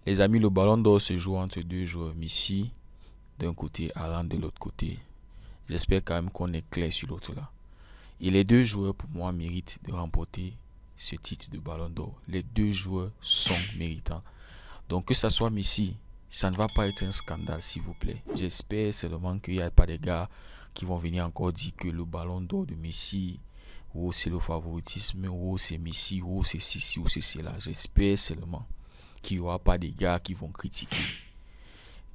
Les amis, le ballon d'or se joue entre deux joueurs. Messi d'un côté, Haaland de l'autre côté. J'espère quand même qu'on est clair sur l'autre là. Et les deux joueurs, pour moi, méritent de remporter ce titre de ballon d'or. Les deux joueurs sont méritants. Donc que ça soit Messi, ça ne va pas être un scandale, s'il vous plaît. J'espère seulement qu'il n'y a pas des gars qui vont venir encore dire que le ballon d'or de Messi, ou c'est le favoritisme, ou c'est Messi, ou c'est ceci, ou c'est cela. J'espère seulement qu'il n'y aura pas des gars qui vont critiquer.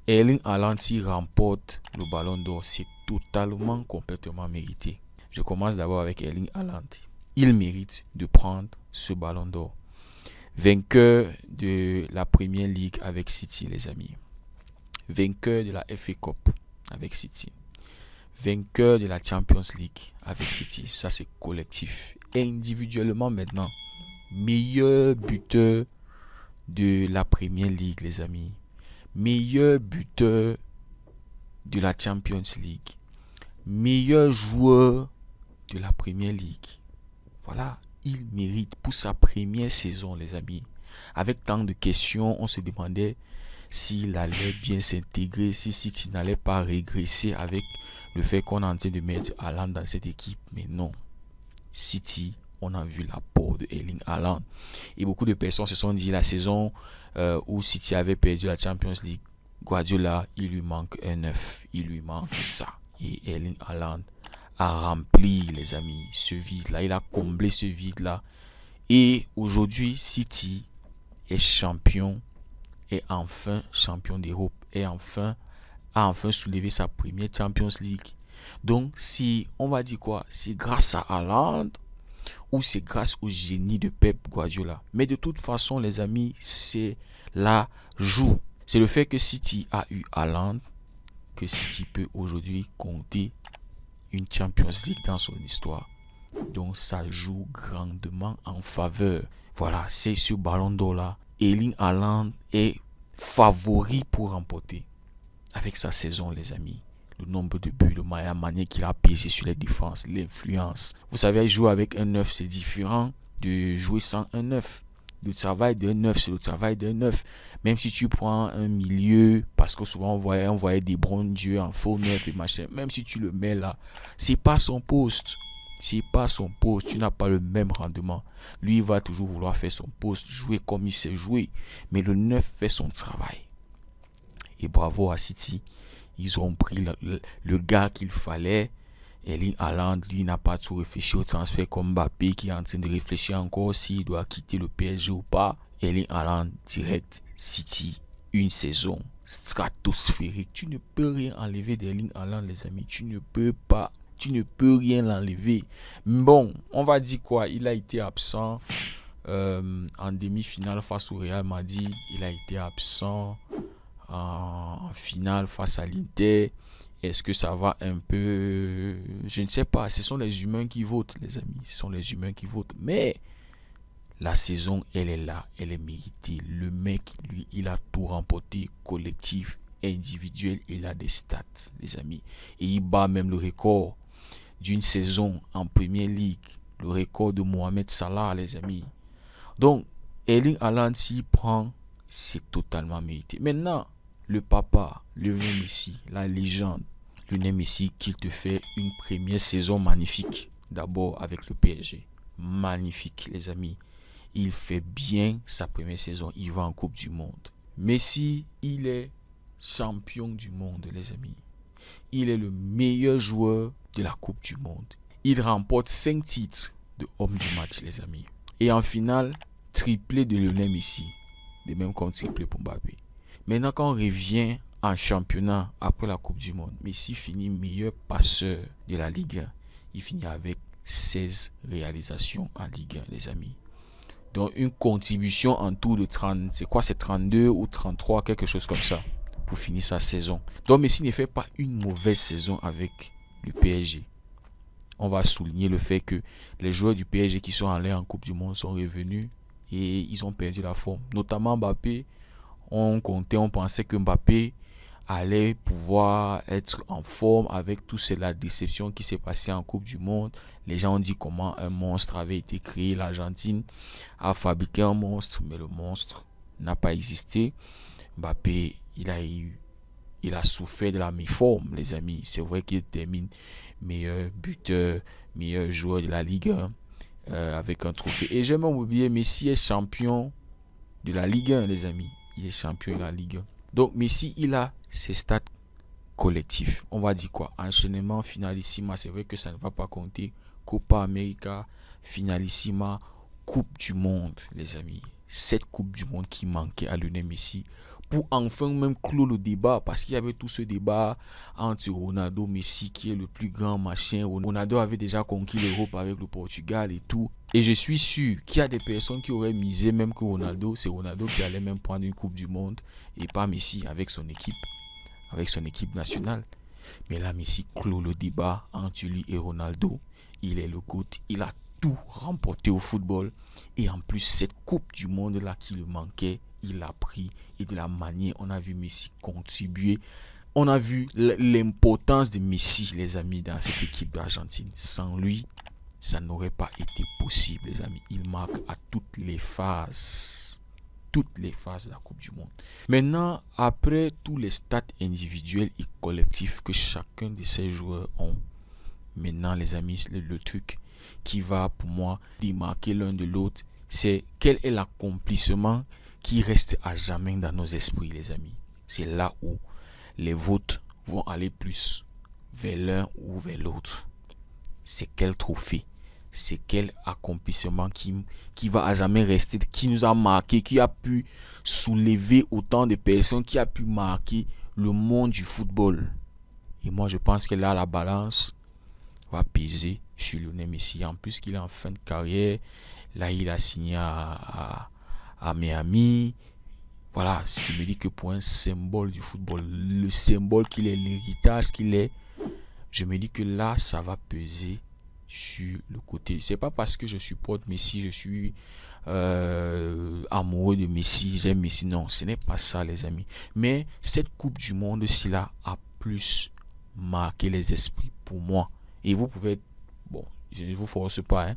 Erling Haaland, s'il remporte le ballon d'or, c'est totalement, complètement mérité. Je commence d'abord avec Erling Haaland. Il mérite de prendre ce ballon d'or. Vainqueur de la Premier League avec City, les amis. Vainqueur de la FA Cup avec City. Vainqueur de la Champions League avec City. Ça, c'est collectif. Et individuellement, maintenant, meilleur buteur de la Premier League, les amis. Meilleur buteur de la Champions League. Meilleur joueur de la Premier League. Voilà, il mérite pour sa première saison, les amis. Avec tant de questions, on se demandait s'il allait bien s'intégrer, si City n'allait pas régresser avec le fait qu'on est en train de mettre Haaland dans cette équipe. Mais non, City, on a vu l'apport de Erling Haaland. Et beaucoup de personnes se sont dit la saison où City avait perdu la Champions League, Guardiola, il lui manque un 9, il lui manque ça. Et Erling Haaland a rempli, les amis, ce vide-là. Il a comblé ce vide-là. Et aujourd'hui, City est champion, est enfin champion d'Europe, a enfin soulevé sa première Champions League. Donc, si on va dire quoi, c'est grâce à Haaland ou c'est grâce au génie de Pep Guardiola. Mais de toute façon, les amis, c'est la joue. C'est le fait que City a eu Haaland que City peut aujourd'hui compter une Champions League dans son histoire. Donc ça joue grandement en faveur. Voilà, c'est ce ballon d'or là. Erling Haaland est favori pour remporter avec sa saison, les amis. Le nombre de buts, la manière qu'il a pesé sur les défenses, l'influence. Vous savez, jouer avec un 9, c'est différent de jouer sans un 9. Le travail d'un 9, c'est le travail d'un 9. Même si tu prends un milieu, parce que souvent on voyait des bons jouer en faux 9 et machin. Même si tu le mets là, c'est pas son poste. C'est pas son poste. Tu n'as pas le même rendement. Lui, il va toujours vouloir faire son poste, jouer comme il sait jouer. Mais le 9 fait son travail. Et bravo à City. Ils ont pris le gars qu'il fallait. Erling Haaland, lui, n'a pas trop réfléchi au transfert comme Mbappé qui est en train de réfléchir encore s'il doit quitter le PSG ou pas. Erling Haaland, direct, City, une saison stratosphérique. Tu ne peux rien enlever d'Erling Haaland, les amis. Tu ne peux rien l'enlever. Bon, on va dire quoi? Il a été absent en demi-finale face au Real Madrid. Il a été absent en finale face à l'Inter. Est-ce que ça va un peu... Je ne sais pas. Ce sont les humains qui votent, les amis. Ce sont les humains qui votent. Mais la saison, elle est là. Elle est méritée. Le mec, lui, il a tout remporté. Collectif, individuel. Il a des stats, les amis. Et il bat même le record d'une saison en Premier League. Le record de Mohamed Salah, les amis. Donc, Erling Haaland, s'il prend, c'est totalement mérité. Maintenant, le papa, Lionel Messi, la légende, Lionel Messi, qu'il te fait une première saison magnifique. D'abord avec le PSG. Magnifique, les amis. Il fait bien sa première saison. Il va en Coupe du Monde. Messi, il est champion du monde, les amis. Il est le meilleur joueur de la Coupe du Monde. Il remporte 5 titres de homme du match, les amis. Et en finale, triplé de Lionel Messi. De même comme triplé pour Mbappé. Maintenant, quand on revient en championnat après la Coupe du Monde, Messi finit meilleur passeur de la Ligue 1. Il finit avec 16 réalisations en Ligue 1, les amis. Donc, une contribution en tout de 30, c'est quoi, c'est 32 ou 33, quelque chose comme ça, pour finir sa saison. Donc, Messi ne fait pas une mauvaise saison avec le PSG. On va souligner le fait que les joueurs du PSG qui sont allés en Coupe du Monde sont revenus et ils ont perdu la forme. Notamment Mbappé. On pensait que Mbappé allait pouvoir être en forme avec tout la déception qui s'est passée en Coupe du Monde. Les gens ont dit comment un monstre avait été créé. L'Argentine a fabriqué un monstre, mais le monstre n'a pas existé. Mbappé, il a souffert de la méforme, les amis. C'est vrai qu'il termine meilleur buteur, meilleur joueur de la Ligue 1 avec un trophée. Et j'ai même oublié, Messi est champion de la Ligue 1, les amis. Il est champion de la Ligue 1. Donc Messi, il a ses stats collectifs. On va dire quoi? Enchaînement, finalissima, c'est vrai que ça ne va pas compter. Copa América, finalissima, Coupe du Monde, les amis. Cette Coupe du Monde qui manquait à Lionel Messi pour enfin même clore le débat, parce qu'il y avait tout ce débat entre Ronaldo, Messi, qui est le plus grand machin. Ronaldo avait déjà conquis l'Europe avec le Portugal et tout. Et je suis sûr qu'il y a des personnes qui auraient misé même que Ronaldo, c'est Ronaldo qui allait même prendre une Coupe du Monde et pas Messi avec son équipe nationale. Mais là, Messi clôt le débat entre lui et Ronaldo. Il est le GOAT, il a tout remporté au football. Et en plus, cette Coupe du Monde là qui le manquait, il l'a pris. Et de la manière, on a vu Messi contribuer. On a vu l'importance de Messi, les amis, dans cette équipe d'Argentine. Sans lui, ça n'aurait pas été possible, les amis. Il marque à toutes les phases de la Coupe du Monde. Maintenant, après tous les stats individuels et collectifs que chacun de ces joueurs ont, maintenant, les amis, le truc qui va pour moi démarquer l'un de l'autre, c'est quel est l'accomplissement qui reste à jamais dans nos esprits, les amis. C'est là où les votes vont aller plus vers l'un ou vers l'autre. C'est quel trophée, c'est quel accomplissement qui va à jamais rester, qui nous a marqué, qui a pu soulever autant de personnes, qui a pu marquer le monde du football. Et moi, je pense que là, la balance va peser sur Lionel Messi. En plus qu'il est en fin de carrière, là, il a signé à Miami. Voilà, ce qui me dit que pour un symbole du football, le symbole qu'il est, l'héritage qu'il est, je me dis que là, ça va peser sur le côté. C'est pas parce que je supporte Messi, je suis amoureux de Messi, j'aime Messi. Non, ce n'est pas ça, les amis. Mais cette Coupe du Monde, si là, a plus marqué les esprits pour moi. Et vous pouvez être, bon, je ne vous force pas, hein,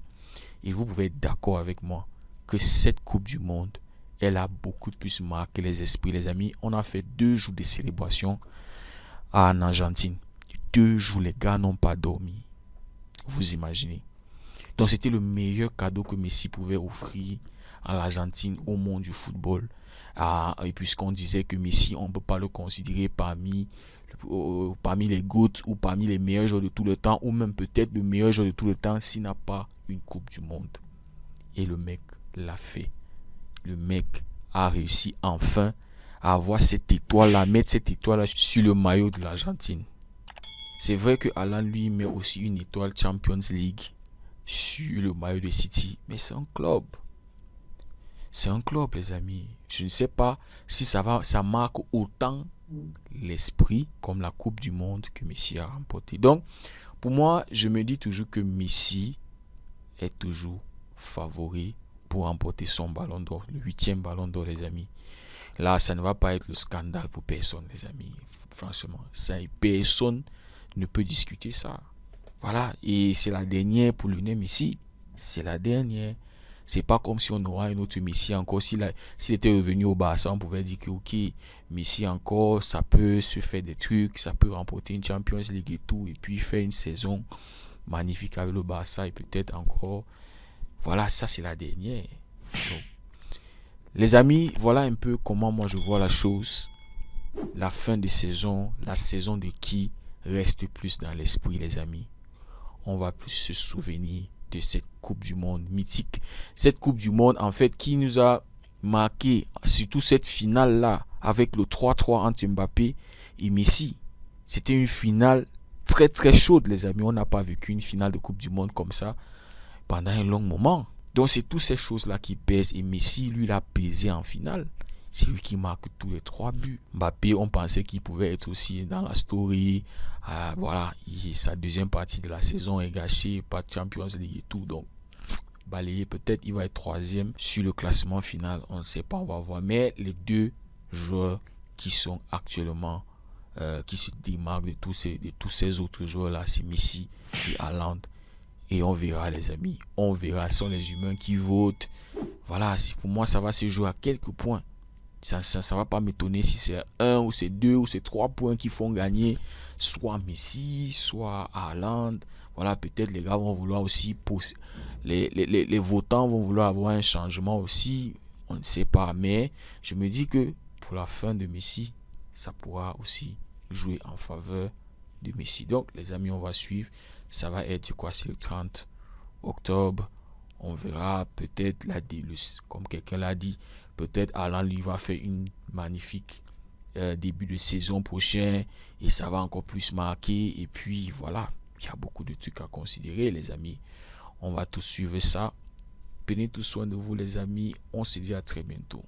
et vous pouvez être d'accord avec moi que cette Coupe du Monde, elle a beaucoup plus marqué les esprits, les amis. On a fait 2 jours de célébration en Argentine. 2 jours, les gars n'ont pas dormi. Vous imaginez. Donc c'était le meilleur cadeau que Messi pouvait offrir à l'Argentine, au monde du football. Et puisqu'on disait que Messi, on ne peut pas le considérer parmi les GOAT ou parmi les meilleurs joueurs de tout le temps, ou même peut-être le meilleur joueur de tout le temps s'il n'a pas une Coupe du Monde. Et le mec l'a fait. Le mec a réussi enfin à avoir cette étoile-là, mettre cette étoile-là sur le maillot de l'Argentine. C'est vrai que Alan lui met aussi une étoile Champions League sur le maillot de City, mais c'est un club. C'est un club, les amis. Je ne sais pas si ça marque autant l'esprit comme la Coupe du Monde que Messi a remporté. Donc, pour moi, je me dis toujours que Messi est toujours favori pour remporter son ballon d'or, le 8e ballon d'or, les amis. Là, ça ne va pas être le scandale pour personne, les amis. Franchement, personne ne peut discuter ça. Voilà, et c'est la dernière pour Lionel Messi. C'est la dernière. C'est pas comme si on aura un autre Messi encore. S'il était revenu au Barça, on pouvait dire que ok, Messi encore, ça peut se faire des trucs, ça peut remporter une Champions League et tout, et puis faire une saison magnifique avec le Barça et peut-être encore. Voilà, ça c'est la dernière. Donc, les amis, voilà un peu comment moi je vois la chose. La fin de saison, la saison de qui reste plus dans l'esprit, les amis. On va plus se souvenir de cette Coupe du Monde mythique. Cette Coupe du Monde, en fait, qui nous a marqué, surtout cette finale-là, avec le 3-3 entre Mbappé et Messi. C'était une finale très très chaude, les amis. On n'a pas vécu une finale de Coupe du Monde comme ça pendant un long moment. Donc c'est toutes ces choses-là qui pèsent. Et Messi, lui, l'a pesé en finale. C'est lui qui marque tous les 3 buts. Mbappé, on pensait qu'il pouvait être aussi dans la story. Voilà, sa deuxième partie de la saison est gâchée. Pas de Champions League et tout. Donc, balayé, peut-être il va être 3e sur le classement final. On ne sait pas, on va voir. Mais les 2 joueurs qui sont actuellement, qui se démarquent de tous ces autres joueurs-là, c'est Messi et Haaland. Et on verra, les amis. On verra. Ce sont les humains qui votent. Voilà, pour moi, ça va se jouer à quelques points. Ça va pas m'étonner si c'est un ou c'est deux ou c'est 3 points qui font gagner soit Messi, soit Haaland. Voilà, peut-être les gars vont vouloir aussi les votants vont vouloir avoir un changement aussi. On ne sait pas, mais je me dis que pour la fin de Messi, ça pourra aussi jouer en faveur de Messi. Donc, les amis, on va suivre. Ça va être quoi? C'est le 30 octobre. On verra peut-être, comme quelqu'un l'a dit, peut-être Haaland lui va faire une magnifique début de saison prochain et ça va encore plus marquer. Et puis voilà, il y a beaucoup de trucs à considérer, les amis. On va tous suivre ça. Prenez tout soin de vous, les amis. On se dit à très bientôt.